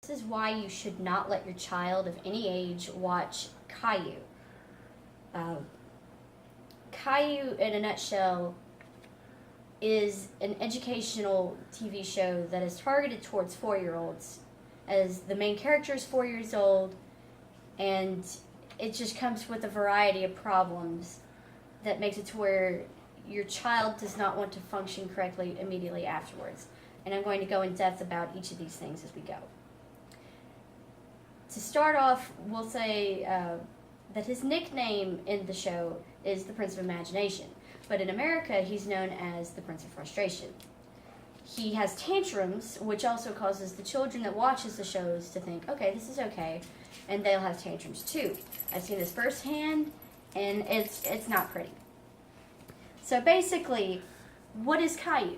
This is why you should not let your child of any age watch Caillou. Caillou, in a nutshell, is an educational TV show that is targeted towards 4-year-olds, as the main character is 4 years old, and it just comes with a variety of problems that makes it to where your child does not want to function correctly immediately afterwards. And I'm going to go in depth about each of these things as we go. To start off, we'll say that his nickname in the show is the Prince of Imagination, but in America he's known as the Prince of Frustration. He has tantrums, which also causes the children that watches the shows to think, okay, this is okay, and they'll have tantrums too. I've seen this firsthand, and it's not pretty. So basically, what is Caillou?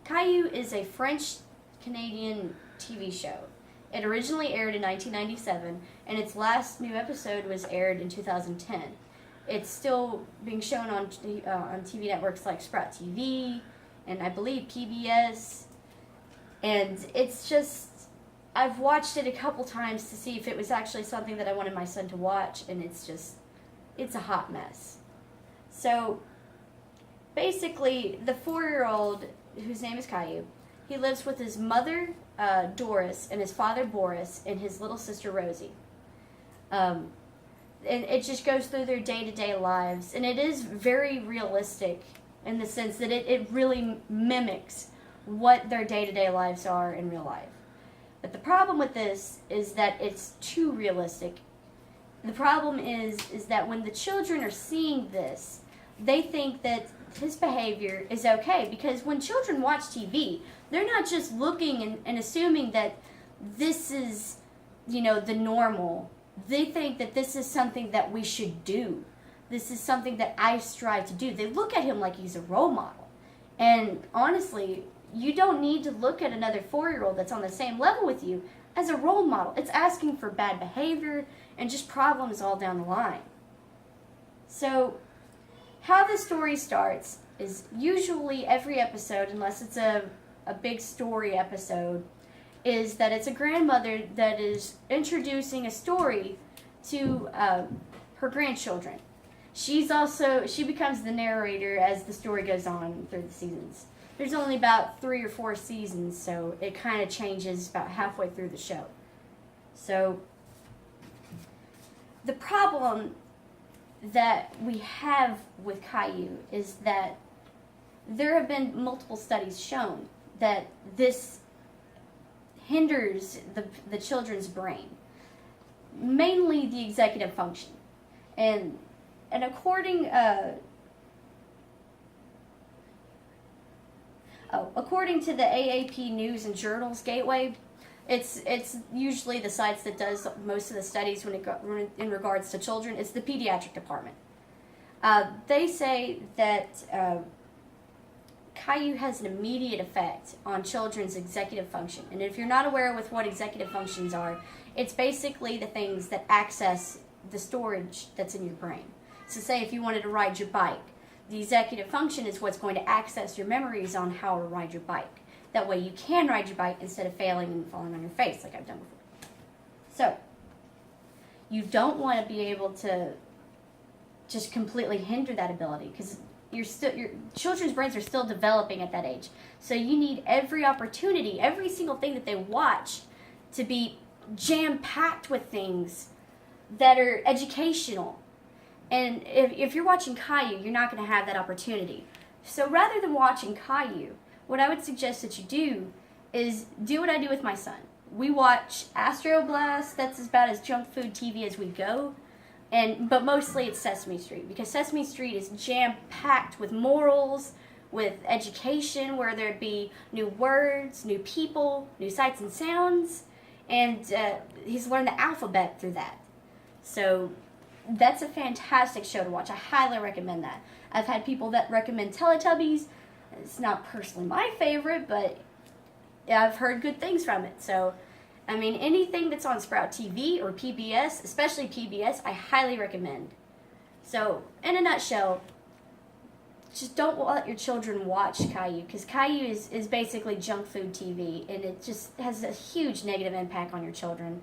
Caillou is a French-Canadian TV show. It originally aired in 1997, and its last new episode was aired in 2010. It's still being shown on TV networks like Sprout TV, and I believe PBS. And it's just, I've watched it a couple times to see if it was actually something that I wanted my son to watch, and it's a hot mess. So, basically, the 4-year-old, whose name is Caillou, he lives with his mother, Doris, and his father, Boris, and his little sister, Rosie. And it just goes through their day-to-day lives, and it is very realistic in the sense that it really mimics what their day-to-day lives are in real life. But the problem with this is that it's too realistic. The problem is that when the children are seeing this, they think that his behavior is okay, because when children watch TV, they're not just looking and assuming that this is, the normal. They think that this is something that we should do. This is something that I strive to do. They look at him like he's a role model. And honestly, you don't need to look at another 4-year-old that's on the same level with you as a role model. It's asking for bad behavior and just problems all down the line. So, how the story starts is usually every episode, unless it's a big story episode, is that it's a grandmother that is introducing a story to her grandchildren. She becomes the narrator as the story goes on through the seasons. There's only about 3 or 4 seasons, so it kind of changes about halfway through the show. So, the problem that we have with Caillou is that there have been multiple studies shown that this hinders the children's brain, mainly the executive function. And according to the AAP News and Journals Gateway, it's usually the sites that does most of the studies in regards to children. It's the pediatric department. They say that Caillou has an immediate effect on children's executive function. And if you're not aware with what executive functions are, it's basically the things that access the storage that's in your brain. So say if you wanted to ride your bike, the executive function is what's going to access your memories on how to ride your bike. That way you can ride your bike instead of failing and falling on your face like I've done before. So, you don't want to be able to just completely hinder that ability, because your children's brains are still developing at that age. So you need every opportunity, every single thing that they watch, to be jam-packed with things that are educational. And if you're watching Caillou, you're not going to have that opportunity. So rather than watching Caillou, what I would suggest that you do is do what I do with my son. We watch Astro Blast. That's about as junk food TV as we go. But mostly it's Sesame Street, because Sesame Street is jam-packed with morals, with education, where there'd be new words, new people, new sights and sounds, and he's learned the alphabet through that. So that's a fantastic show to watch. I highly recommend that. I've had people that recommend Teletubbies. It's not personally my favorite, but I've heard good things from it. So, I mean, anything that's on Sprout TV or PBS, especially PBS, I highly recommend. So, in a nutshell, just don't let your children watch Caillou, because Caillou is basically junk food TV, and it just has a huge negative impact on your children.